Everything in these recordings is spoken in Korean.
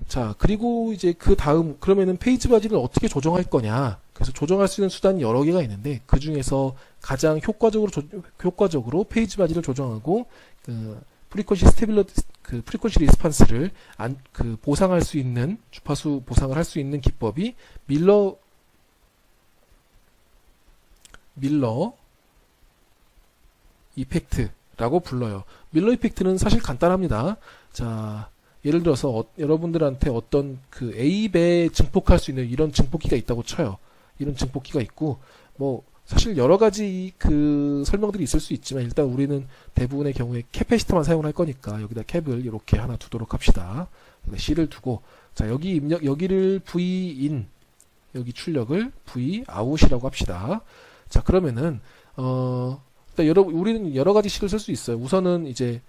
자, 그리고 이제 그 다음, 그러면은 페이지 바디를 어떻게 조정할 거냐. 그래서 조정할 수 있는 수단이 여러 개가 있는데, 그 중에서 가장 효과적으로 페이지 바디를 조정하고, 프리퀀시 프리퀀시 리스판스를 보상할 수 있는, 주파수 보상을 할 수 있는 기법이 밀러 이펙트라고 불러요. 밀러 이펙트는 사실 간단합니다. 자, 예를 들어서 여러분들한테 어떤 A배에 증폭할 수 있는 이런 증폭기가 있다고 쳐요. 이런 증폭기가 있고, 뭐 사실 여러 가지 설명들이 있을 수 있지만, 일단 우리는 대부분의 경우에 캐패시터만 사용할 거니까 여기다 캡을 이렇게 하나 두도록 합시다. C를 두고, 자, 여기를 Vin, 여기 출력을 Vout이라고 합시다. 자, 그러면은 일단 우리는 여러 가지 식을 쓸 수 있어요. 우선은 이제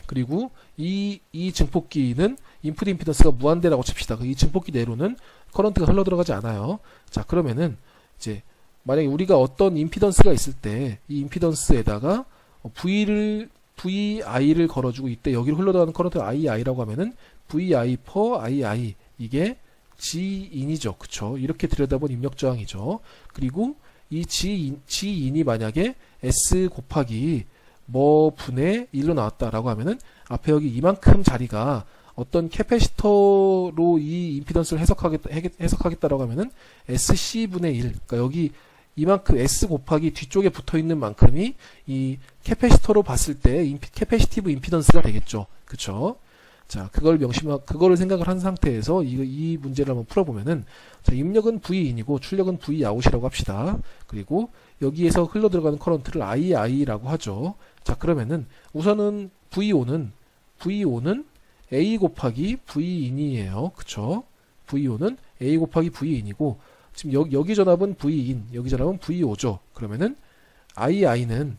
그리고 이 증폭기는 인풋 임피던스가 무한대라고 칩시다. 이 증폭기 내로는 커런트가 흘러 들어가지 않아요. 자, 그러면은 이제 만약에 우리가 어떤 임피던스가 있을 때 이 임피던스에다가 VI를 걸어주고, 이때 여기로 흘러들어가는 커런트가 II라고 하면은 VI per II, 이게 Gin이죠. 그쵸? 이렇게 들여다본 입력 저항이죠. 그리고 이 Gin이 만약에 S 곱하기 뭐 분의 1로 나왔다라고 하면은 앞에 여기 이만큼 자리가 어떤 캐패시터로 이 임피던스를 해석하겠다라고 하면은 SC분의 1, 그러니까 여기 이만큼 S 곱하기 뒤쪽에 붙어 있는 만큼이 이 캐패시터로 봤을 때 캐패시티브 임피던스가 되겠죠. 그쵸? 자, 그거를 생각을 한 상태에서 이 문제를 한번 풀어보면은, 자, 입력은 Vin이고 출력은 Vout이라고 합시다. 그리고 여기에서 흘러 들어가는 커런트를 II라고 하죠. 자, 그러면은 우선은 VO는 A 곱하기 Vin이에요. 그쵸? VO는 A 곱하기 Vin이고, 지금 여기 전압은 Vin, 여기 전압은 VO죠. 그러면은 II는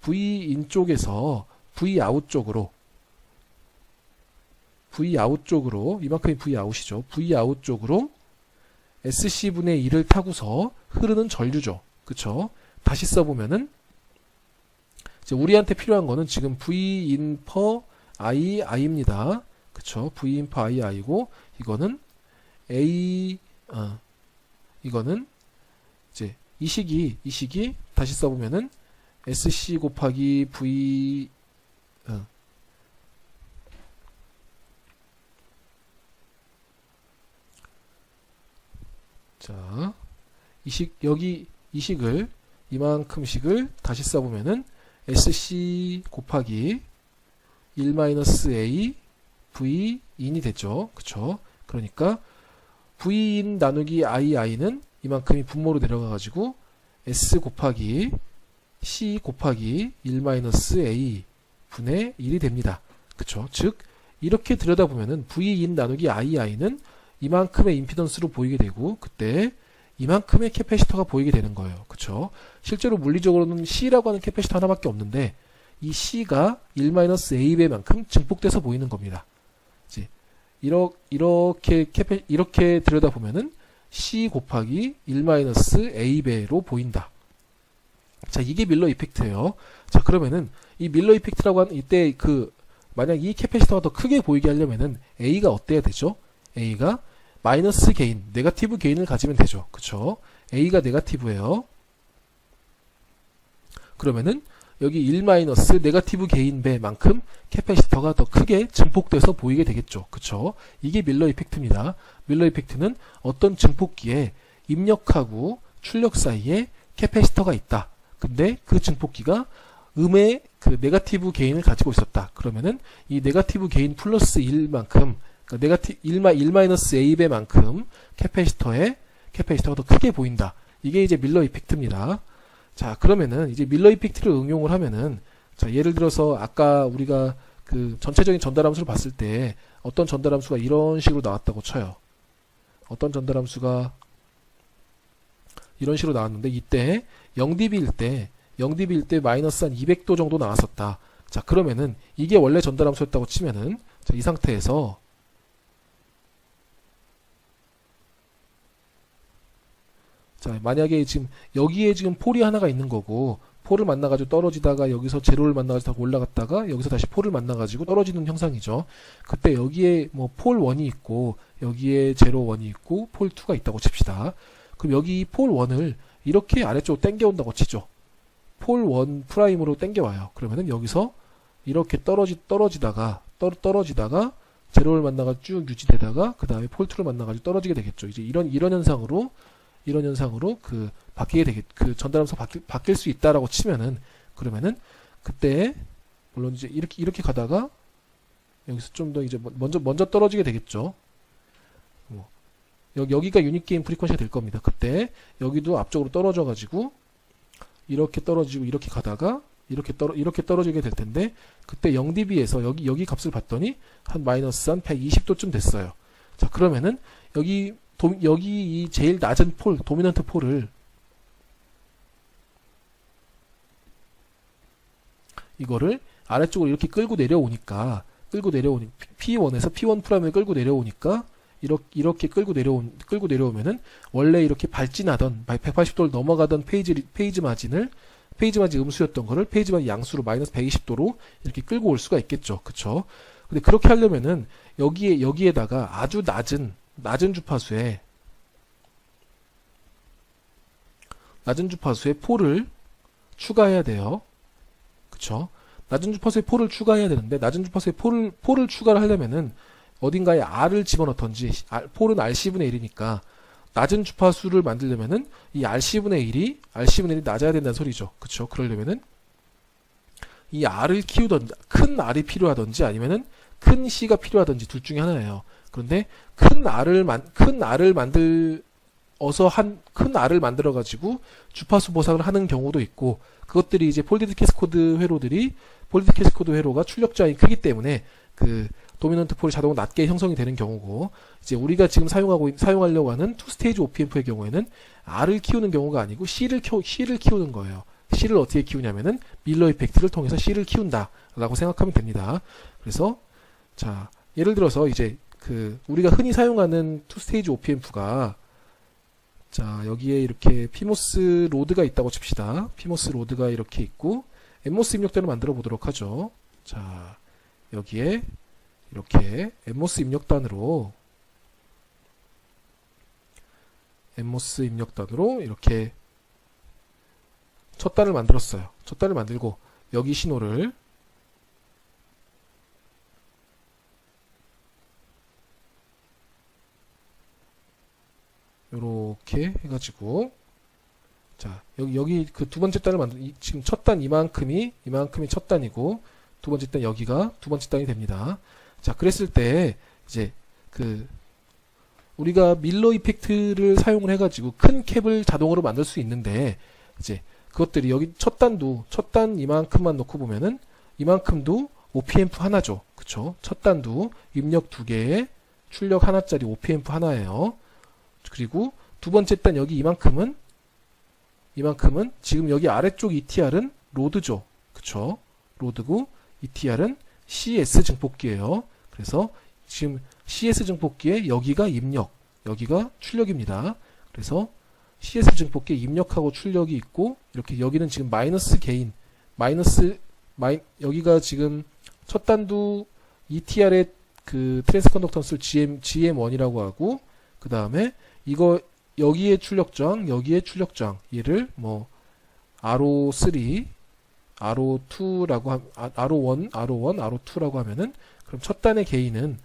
Vin 쪽에서 Vout 쪽으로 이만큼이 Vout이죠. Vout 쪽으로 SC분의 1을 타고서 흐르는 전류죠. 그쵸? 다시 써보면은 이제 우리한테 필요한 거는 지금 Vin per II입니다. 그쵸? Vin per II고, 이거는 이거는 이제 이 식이 다시 써보면은 SC 곱하기 V 자, 이 식을 이만큼씩을 다시 써보면은 SC 곱하기 1-A Vin이 됐죠. 그쵸? 그러니까 Vin 나누기 II는 이만큼이 분모로 내려가가지고 S 곱하기 C 곱하기 1-A 분의 1이 됩니다. 그쵸? 즉, 이렇게 들여다보면은 Vin 나누기 II는 이만큼의 임피던스로 보이게 되고, 그때 이만큼의 캐패시터가 보이게 되는 거예요. 그쵸? 실제로 물리적으로는 C라고 하는 캐패시터 하나밖에 없는데, 이 C가 1-A배만큼 증폭돼서 보이는 겁니다. 이제 이렇게 들여다보면은 C 곱하기 1-A배로 보인다. 자, 이게 밀러 이펙트예요. 자, 그러면은 이 밀러 이펙트라고 하는 이때 만약 이 캐패시터가 더 크게 보이게 하려면은 A가 어때야 되죠? A가 마이너스 게인, 네거티브 게인을 가지면 되죠. 그쵸? A가 네거티브예요. 그러면은 여기 1- 네거티브 게인 배만큼 캐패시터가 더 크게 증폭돼서 보이게 되겠죠. 그쵸? 이게 밀러 이펙트입니다. 밀러 이펙트는 어떤 증폭기에 입력하고 출력 사이에 캐패시터가 있다. 근데 그 증폭기가 음의 네거티브 게인을 가지고 있었다. 그러면은 이 네거티브 게인 플러스 1만큼, 그러니까 1-A배만큼 캐패시터가 더 크게 보인다. 이게 이제 밀러 이펙트입니다. 자, 그러면은 이제 밀러 이펙트를 응용을 하면은, 자, 예를 들어서 아까 우리가 전체적인 전달함수를 봤을 때 어떤 전달함수가 이런 식으로 나왔다고 쳐요. 어떤 전달함수가 이런 식으로 나왔는데, 이때 0dB일 때 마이너스 한 200도 정도 나왔었다. 자, 그러면은 이게 원래 전달함수였다고 치면은, 자, 이 상태에서 자, 만약에 지금 여기에 지금 폴이 하나가 있는 거고, 폴을 만나가지고 떨어지다가 여기서 제로를 만나가지고 올라갔다가 여기서 다시 폴을 만나가지고 떨어지는 형상이죠. 그때 여기에 뭐 폴 1이 있고 여기에 제로 1이 있고 폴 2가 있다고 칩시다. 그럼 여기 폴 1을 이렇게 아래쪽으로 당겨온다고 치죠. 폴 1 프라임으로 당겨와요. 그러면은 여기서 이렇게 떨어지다가 제로를 만나가지고 쭉 유지되다가 그 다음에 폴 2를 만나가지고 떨어지게 되겠죠. 이제 이런 현상으로 그 전달하면서 바뀔 수 있다라고 치면은, 그러면은 그때 물론 이제 이렇게 가다가 여기서 좀 더 이제 먼저 떨어지게 되겠죠. 여기가 유닛 게인 프리퀀시가 될 겁니다. 그때 여기도 앞쪽으로 떨어져 가지고 이렇게 떨어지고 이렇게 가다가 이렇게 떨어지게 될 텐데, 그때 0dB에서 여기 값을 봤더니 한 마이너스 한 120도쯤 됐어요. 자, 그러면은 여기 이 제일 낮은 폴, 도미넌트 폴을 이거를 아래쪽으로 이렇게 끌고 내려오니까 P1에서 P1 프라임을 끌고 내려오니까 이렇게 끌고 내려오면은 원래 이렇게 발진하던 180도를 넘어가던 페이지 마진 음수였던 거를 페이지 마진 양수로 마이너스 120도로 이렇게 끌고 올 수가 있겠죠. 그쵸? 근데 그렇게 하려면은 여기에다가 아주 낮은 주파수에 폴을 추가해야 돼요. 그쵸? 낮은 주파수의 폴을 추가해야 되는데, 낮은 주파수의 폴을 추가를 하려면은 어딘가에 R을 집어넣던지, 폴은 RC분의 1이니까 낮은 주파수를 만들려면은 이 RC분의 1이 낮아야 된다는 소리죠. 그쵸? 그러려면은 이 R을 키우던지, 큰 R이 필요하던지 아니면은 큰 C가 필요하던지 둘 중에 하나예요. 그런데 큰 R을 만들어 가지고 주파수 보상을 하는 경우도 있고, 그것들이 이제 폴디드 캐스코드 회로가 출력저항이 크기 때문에 그 도미넌트 폴이 자동으로 낮게 형성이 되는 경우고, 이제 우리가 지금 사용하려고 하는 투 스테이지 OPM프의 경우에는 R을 키우는 경우가 아니고 C를 키우는 거예요. C를 어떻게 키우냐면은 밀러 이펙트를 통해서 C를 키운다라고 생각하면 됩니다. 그래서 자, 예를 들어서 이제 우리가 흔히 사용하는 투 스테이지 OPM프가, 자, 여기에 이렇게 피모스 로드가 있다고 칩시다. 피모스 로드가 이렇게 있고 엠모스 입력단을 만들어 보도록 하죠. 자, 여기에 이렇게 엠모스 입력단으로 이렇게 첫 단을 만들었어요. 첫 단을 만들고 여기 신호를 요렇게 해가지고, 자, 여기 그 두 번째 단을 지금 첫 단 이만큼이 첫 단이고, 두 번째 단 여기가 두 번째 단이 됩니다. 자, 그랬을 때 이제 우리가 밀러 이펙트를 사용을 해가지고 큰 캡을 자동으로 만들 수 있는데, 이제 그것들이 여기 첫 단 이만큼만 놓고 보면은 이만큼도 OPM프 하나죠. 그쵸? 첫 단도 입력 2개에 출력 하나짜리 OPM프 하나예요. 그리고 두 번째 단 여기 이만큼은 지금 여기 아래쪽 ETR은 로드죠. 그쵸? 로드고 ETR은 CS 증폭기예요. 그래서 지금 CS 증폭기에 여기가 입력, 여기가 출력입니다. 그래서 CS 증폭기에 입력하고 출력이 있고, 이렇게 여기는 지금 마이너스 게인, 여기가 지금 첫 단도 ETR의 그 트랜스 컨덕턴스를 GM1이라고 하고, 그 다음에 여기에 출력저항, 얘를 뭐 R03, R2라고 R1, R2라고 하면은, 그럼 첫 단의 게인은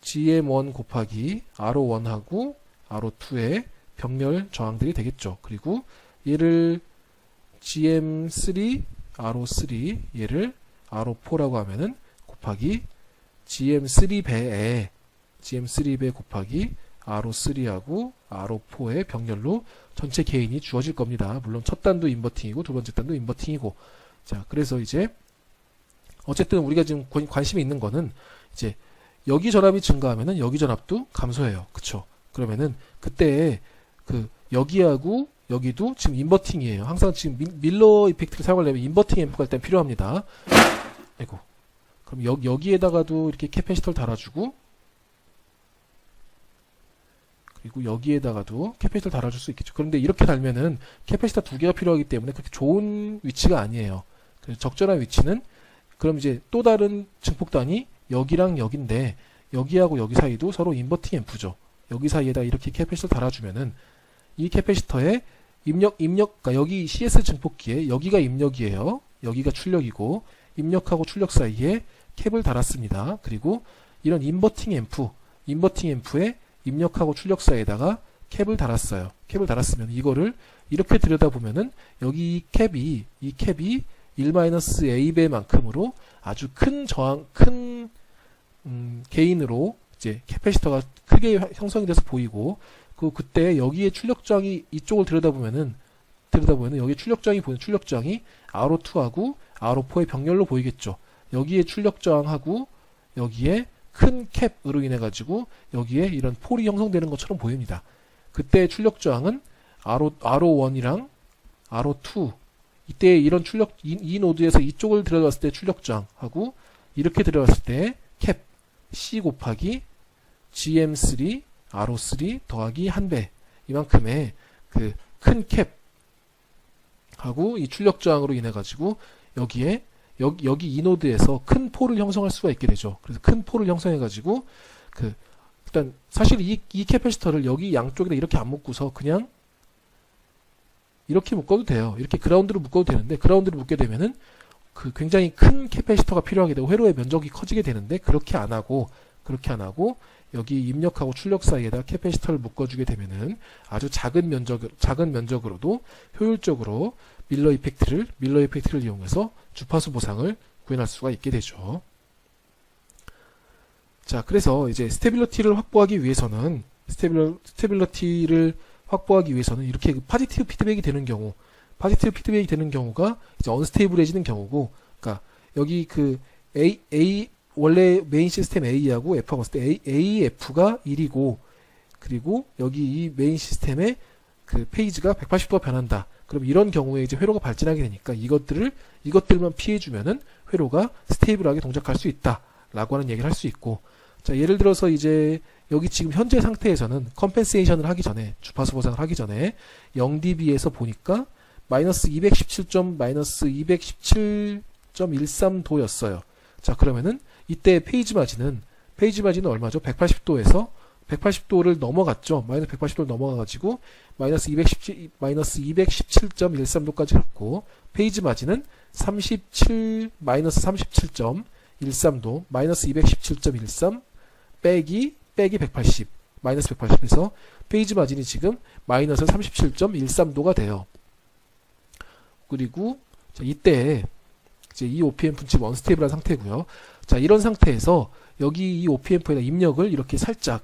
GM1 곱하기 R1하고 R2의 병렬 저항들이 되겠죠. 그리고 얘를 GM3, R3, 얘를 R4라고 하면은 곱하기 GM3배 곱하기 R3하고 R4의 병렬로 전체 게인이 주어질 겁니다. 물론 첫 단도 인버팅이고 두 번째 단도 인버팅이고. 자, 그래서 이제 어쨌든 우리가 지금 관심이 있는 거는 이제 여기 전압이 증가하면은 여기 전압도 감소해요. 그쵸? 그러면은 그때 여기하고 여기도 지금 인버팅이에요. 항상 지금 밀러 이펙트를 사용하려면 인버팅 앰프가 일단 필요합니다. 아이고. 그럼 여기에다가도 이렇게 캐패시터를 달아주고, 그리고 여기에다가도 캐패시터를 달아줄 수 있겠죠. 그런데 이렇게 달면은 캐패시터 두 개가 필요하기 때문에 그렇게 좋은 위치가 아니에요. 그래서 적절한 위치는 그럼 이제 또 다른 증폭단이 여기랑 여기인데 여기하고 여기 사이도 서로 인버팅 앰프죠. 여기 사이에다 이렇게 캐패시터 달아주면은 이 캐패시터에 그러니까 여기 CS 증폭기에 여기가 입력이에요. 여기가 출력이고 입력하고 출력 사이에 캡을 달았습니다. 그리고 이런 인버팅 앰프에 입력하고 출력 사이에다가 캡을 달았어요. 캡을 달았으면 이거를 이렇게 들여다보면은 여기 이 캡이 1-A배만큼으로 아주 큰 게인으로 이제 캐패시터가 크게 형성이 돼서 보이고 그때 여기에 출력저항이 이쪽을 들여다보면은 여기 출력저항이 보이는 출력저항이 R02하고 R04의 병렬로 보이겠죠. 여기에 출력저항하고 여기에 큰 캡으로 인해 가지고 여기에 이런 폴이 형성되는 것처럼 보입니다. 그때 출력저항은 R01이랑 R02 이때 이런 이 노드에서 이쪽을 들여다봤을 때 출력저항하고 이렇게 들여다봤을 때 캡 C 곱하기 GM3 R03 더하기 1배 이만큼의 그 큰 캡하고 이 출력저항으로 인해 가지고 여기 이 노드에서 큰 폴을 형성할 수가 있게 되죠. 그래서 큰 폴을 형성해 가지고 일단 사실 이 캐패시터를 여기 양쪽에다 이렇게 안 묶고서 그냥 이렇게 묶어도 돼요. 이렇게 그라운드로 묶어도 되는데 그라운드로 묶게 되면은 굉장히 큰 캐패시터가 필요하게 되고 회로의 면적이 커지게 되는데 그렇게 안 하고 여기 입력하고 출력 사이에다 캐패시터를 묶어주게 되면은 아주 작은 면적으로도 효율적으로 밀러 이펙트를 이용해서 주파수 보상을 구현할 수가 있게 되죠. 자, 그래서 이제 스테빌러티를 확보하기 위해서는 이렇게 파지티브 피드백이 되는 경우가 이제 언스테이블해지는 경우고, 그러니까 여기 원래 메인 시스템 A하고 F하고 봤을 때 F가 1이고, 그리고 여기 이 메인 시스템의 페이지가 180도가 변한다. 그럼 이런 경우에 이제 회로가 발진하게 되니까 이것들만 피해주면은 회로가 스테이블하게 동작할 수 있다라고 하는 얘기를 할 수 있고, 자, 예를 들어서 이제 여기 지금 현재 상태에서는 컴펜세이션을 하기 전에, 주파수 보상을 하기 전에 0dB에서 보니까 마이너스 217.13도였어요. 자, 그러면은 이때 페이지 마진은 얼마죠? 180도를 넘어갔죠. 마이너스 180도를 넘어가가지고 마이너스 217.13도까지 갔고, 페이지 마진은 마이너스 37.13도, 마이너스 217.13 빼기 180, 마이너스 180에서 페이지 마진이 지금 마이너스 37.13도가 돼요. 그리고 이때 이제 이 OPM프는 지금 언스테이블한 상태고요. 자, 이런 상태에서 여기 이 OPM프에다 입력을 이렇게 살짝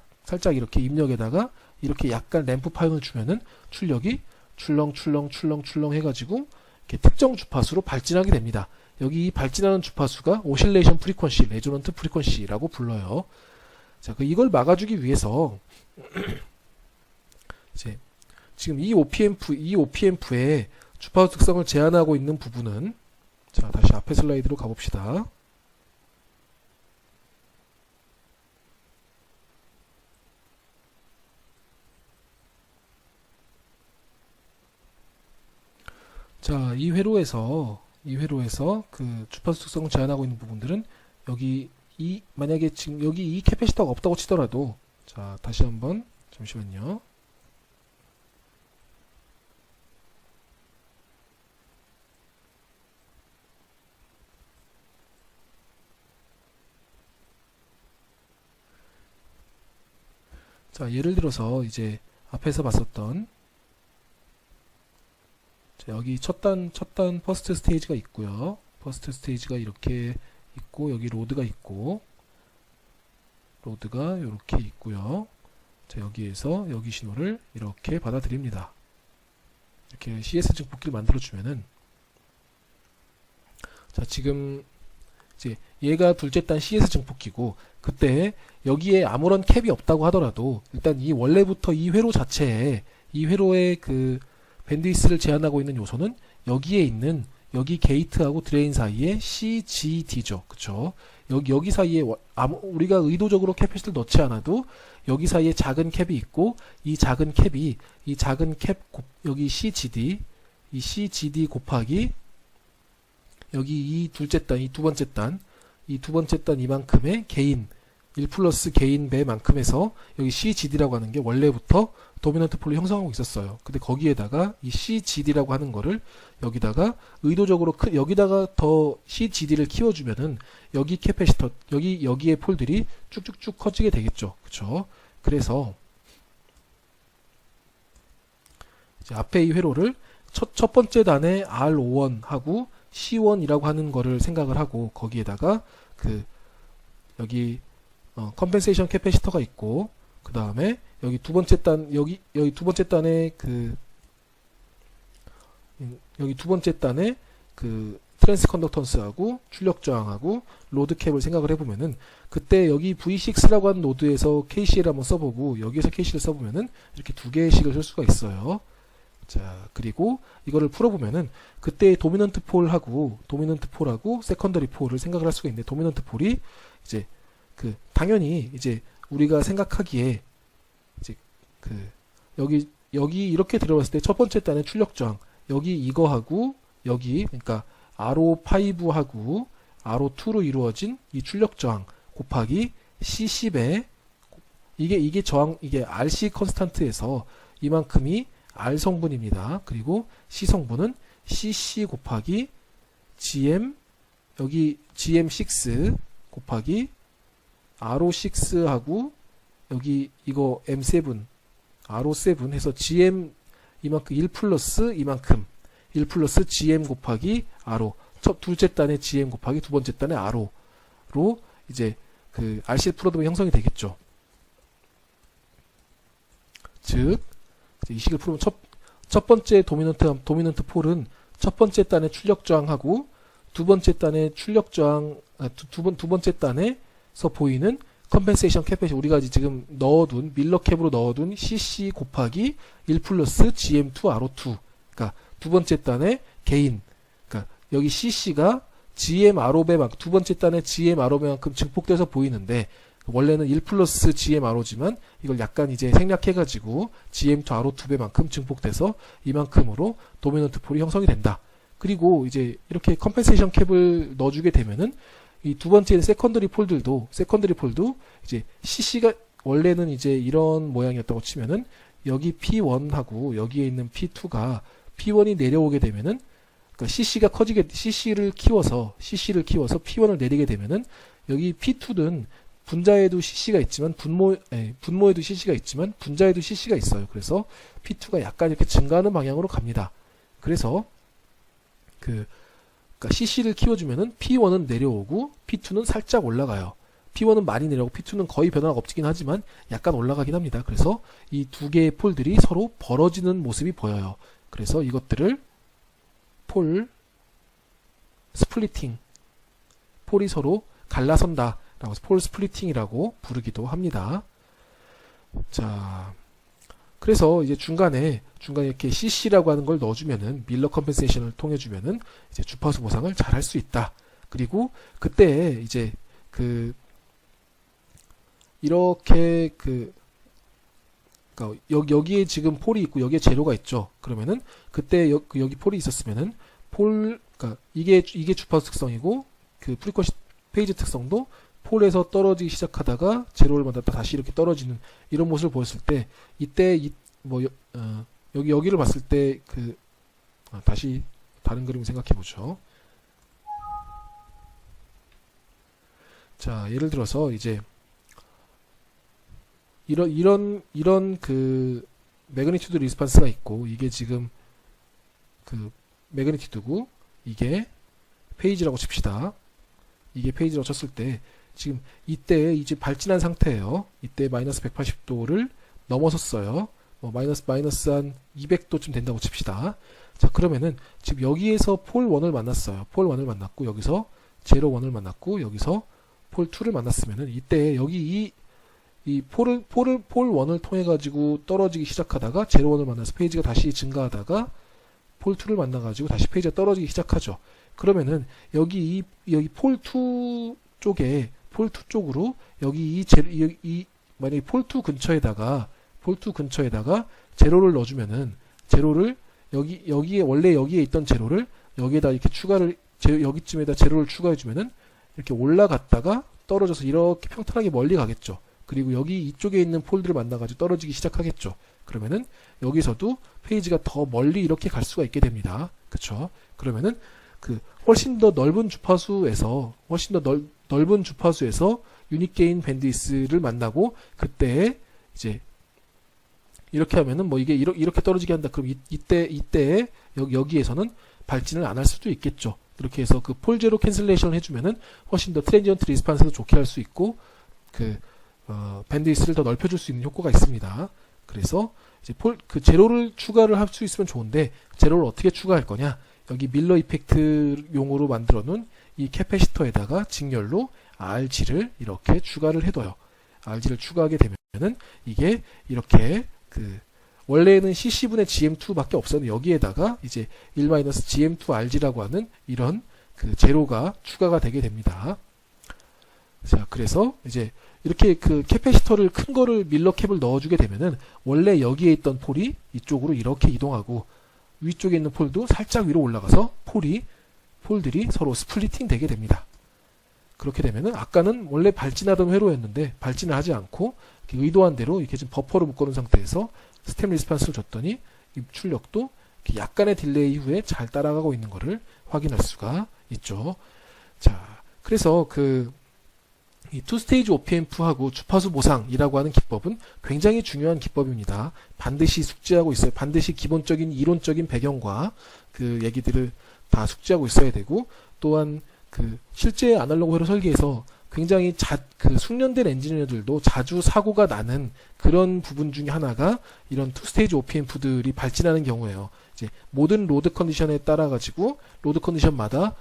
이렇게 입력에다가 이렇게 약간 램프 파형을 주면은 출력이 출렁 해가지고 이렇게 특정 주파수로 발진하게 됩니다. 여기 이 발진하는 주파수가 오실레이션 프리퀀시, 레조넌트 프리퀀시라고 불러요. 자, 이걸 막아주기 위해서 이제 지금 이 OPM프의 주파수 특성을 제한하고 있는 부분은, 자, 다시 앞에 슬라이드로 가봅시다. 자, 이 회로에서 주파수 특성을 제한하고 있는 부분들은 만약에 지금 여기 이 캐패시터가 없다고 치더라도, 자, 다시 한번 잠시만요. 자, 예를 들어서 이제 앞에서 봤었던, 자, 여기 첫 단 퍼스트 스테이지가 있고요. 퍼스트 스테이지가 이렇게 있고, 여기 로드가 있고, 로드가 이렇게 있고요. 자, 여기에서 여기 신호를 이렇게 받아들입니다. 이렇게 CS 증폭기를 만들어주면은, 자, 지금 이제 얘가 둘째 단 CS 증폭기고, 그때 여기에 아무런 캡이 없다고 하더라도 일단 원래부터 이 회로 자체에, 이 회로의 밴드위스를 제한하고 있는 요소는 여기에 있는 여기 게이트하고 드레인 사이에 CGD죠. 그쵸? 여기 사이에 우리가 의도적으로 캐패시티를 넣지 않아도 여기 사이에 작은 캡이 있고 이 작은 캡 여기 CGD 이 CGD 곱하기 여기 이 두 번째 단 이만큼의 개인 1 플러스 개인 배만큼에서 여기 CGD라고 하는 게 원래부터 도미넌트 폴로 형성하고 있었어요. 근데 거기에다가 이 CGD라고 하는 거를 여기다가 의도적으로 여기다가 더 CGD를 키워주면은 여기 캐패시터 여기의 폴들이 쭉쭉쭉 커지게 되겠죠. 그쵸? 그래서 이제 앞에 이 회로를 첫 번째 단에 R51하고 C1이라고 하는 거를 생각을 하고 거기에다가 여기 컴펜세이션 캐패시터가 있고 그 다음에 여기 두 번째 단 여기 두 번째 단에 여기 두 번째 단에 트랜스 컨덕턴스하고 출력 저항하고 로드 캡을 생각을 해보면은 그때 여기 V6라고 하는 노드에서 KCL을 한번 써보고 여기에서 KCL을 써보면은 이렇게 두 개의 식을 쓸 수가 있어요. 자, 그리고 이거를 풀어보면은 그때 도미넌트 폴하고 세컨더리 폴을 생각을 할 수가 있는데 도미넌트 폴이 이제 당연히 이제 우리가 생각하기에 이제 여기 이렇게 들어봤을 때 첫 번째 단의 출력 저항 여기 이거하고 여기 그러니까 RO5하고 RO2로 이루어진 이 출력 저항 곱하기 C10에 이게 저항 이게 RC 컨스탄트에서 이만큼이 R 성분입니다. 그리고 C 성분은 CC 곱하기 GM 여기 GM6 곱하기 RO6하고 여기 이거 M7 RO7 해서 GM 이만큼 1 플러스 이만큼 1 플러스 GM 곱하기 RO 둘째 단의 GM 곱하기 두 번째 단의 RO로 이제 RC를 풀어두면 형성이 되겠죠. 즉 이 식을 풀으면 첫 번째 도미넌트 폴은 첫 번째 단의 출력 저항하고 두 번째 단의 출력 저항 두 번째 단에서 보이는 컴펜세이션 캐패시티 우리가 지금 넣어둔 밀러 캡으로 넣어둔 CC 곱하기 1 플러스 GM2 RO2 그러니까 두 번째 단의 개인 그러니까 여기 CC가 GM RO배만큼 두 번째 단의 GM RO배만큼 증폭돼서 보이는데 원래는 1 플러스 GM RO지만 이걸 약간 이제 생략해가지고 GM2 RO2배만큼 증폭돼서 이만큼으로 도미넌트 폴이 형성이 된다. 그리고 이제 이렇게 컴펜세이션 캡을 넣어주게 되면은 이 두 번째 세컨더리 폴도 이제 CC가 원래는 이제 이런 모양이었다고 치면은 여기 P1하고 여기에 있는 P2가 P1이 내려오게 되면은 그러니까 CC를 키워서 P1을 내리게 되면은 여기 P2는 분자에도 CC가 있지만 분모에도 CC가 있지만 분자에도 CC가 있어요. 그래서 P2가 약간 이렇게 증가하는 방향으로 갑니다. 그래서 그러니까 CC를 키워주면은 P1은 내려오고 P2는 살짝 올라가요. P1은 많이 내려오고 P2는 거의 변화가 없긴 하지만 약간 올라가긴 합니다. 그래서 이 두 개의 폴들이 서로 벌어지는 모습이 보여요. 그래서 이것들을 폴 스플리팅 폴이 서로 갈라선다 라고 폴 스플리팅이라고 부르기도 합니다. 자, 그래서 이제 중간에 이렇게 CC라고 하는 걸 넣어주면은 밀러 컴펜세이션을 통해 주면은 이제 주파수 보상을 잘 할 수 있다. 그리고 그때 이제 이렇게 그러니까 여기에 지금 폴이 있고 여기에 재료가 있죠. 그러면은 그때 여기 폴이 있었으면은 그러니까 이게 주파수 특성이고 프리퀀시 페이지 특성도 폴에서 떨어지기 시작하다가 제로를 만났다 다시 이렇게 떨어지는 이런 모습을 보였을 때 이때 여기를 봤을 때 다시 다른 그림을 생각해 보죠. 자, 예를 들어서 이제 이런 매그니튜드 리스판스가 있고 이게 지금 매그니튜드고 이게 페이지라고 칩시다. 이게 페이지라고 쳤을 때 지금 이때 이제 발진한 상태예요. 이때 마이너스 180도를 넘어섰어요. 마이너스 한 200도쯤 된다고 칩시다. 자, 그러면은 지금 여기에서 폴 1을 만났어요. 폴 1을 만났고 여기서 제로 1을 만났고 여기서 폴 2를 만났으면은 이때 여기 이 폴 1을 통해 가지고 떨어지기 시작하다가 제로 1을 만나서 페이지가 다시 증가하다가 폴 2를 만나가지고 다시 페이지가 떨어지기 시작하죠. 그러면은 여기 폴 2 쪽에 폴 2 쪽으로 여기 만약에 폴 2 근처에다가 제로를 넣어주면은 제로를 여기에 원래 여기에 있던 제로를 여기에다 이렇게 여기쯤에다 제로를 추가해주면은 이렇게 올라갔다가 떨어져서 이렇게 평탄하게 멀리 가겠죠. 그리고 여기 이쪽에 있는 폴들을 만나가지고 떨어지기 시작하겠죠. 그러면은 여기서도 페이지가 더 멀리 이렇게 갈 수가 있게 됩니다. 그쵸? 그러면은 훨씬 더 넓은 주파수에서 유닛 게인 밴드위스를 만나고 그때 이제 이렇게 하면은 뭐 이게 이렇게 떨어지게 한다. 그럼 이때 여기에서는 발진을 안 할 수도 있겠죠. 이렇게 해서 폴 제로 캔슬레이션을 해주면은 훨씬 더 트랜지언트 리스판스도 좋게 할 수 있고 밴드위스를 더 넓혀줄 수 있는 효과가 있습니다. 그래서 이제 제로를 추가를 할 수 있으면 좋은데 제로를 어떻게 추가할 거냐? 여기 밀러 이펙트용으로 만들어 놓은 이 캐패시터에다가 직렬로 RG를 이렇게 추가를 해둬요. RG를 추가하게 되면은 이게 이렇게 원래는 CC분의 GM2밖에 없었는데 여기에다가 이제 1-GM2RG라고 하는 이런 제로가 추가가 되게 됩니다. 자, 그래서 이제 이렇게 캐패시터를 큰 거를 밀러캡을 넣어주게 되면은 원래 여기에 있던 폴이 이쪽으로 이렇게 이동하고 위쪽에 있는 폴도 살짝 위로 올라가서 폴들이 서로 스플리팅 되게 됩니다. 그렇게 되면은 아까는 원래 발진하던 회로였는데 발진을 하지 않고 의도한 대로 이렇게 좀 버퍼를 묶어놓은 상태에서 스텝 리스판스를 줬더니 이 출력도 약간의 딜레이 후에 잘 따라가고 있는 것을 확인할 수가 있죠. 자, 그래서 이 투스테이지 OP앰프하고 주파수 보상이라고 하는 기법은 굉장히 중요한 기법입니다. 반드시 숙지하고 있어요. 반드시 기본적인 이론적인 배경과 얘기들을 다 숙지하고 있어야 되고, 또한 실제 아날로그 회로 설계에서 굉장히 숙련된 엔지니어들도 자주 사고가 나는 그런 부분 중에 하나가 이런 투스테이지 OP앰프들이 발진하는 경우예요. 이제 모든 로드 컨디션에 따라 가지고 로드 컨디션마다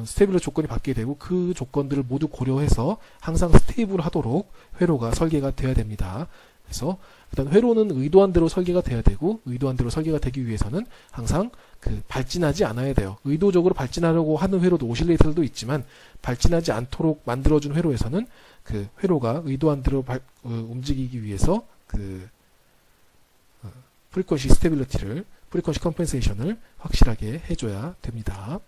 스테이블러 조건이 바뀌게 되고 그 조건들을 모두 고려해서 항상 스테이블 하도록 회로가 설계가 되어야 됩니다. 그래서 일단 회로는 의도한 대로 설계가 돼야 되고, 의도한 대로 설계가 되기 위해서는 항상 발진하지 않아야 돼요. 의도적으로 발진하려고 하는 회로도 오실레이터들도 있지만 발진하지 않도록 만들어준 회로에서는 회로가 의도한 대로 움직이기 위해서 프리퀀시 스테빌리티를, 프리퀀시 컴펜세이션을 확실하게 해줘야 됩니다.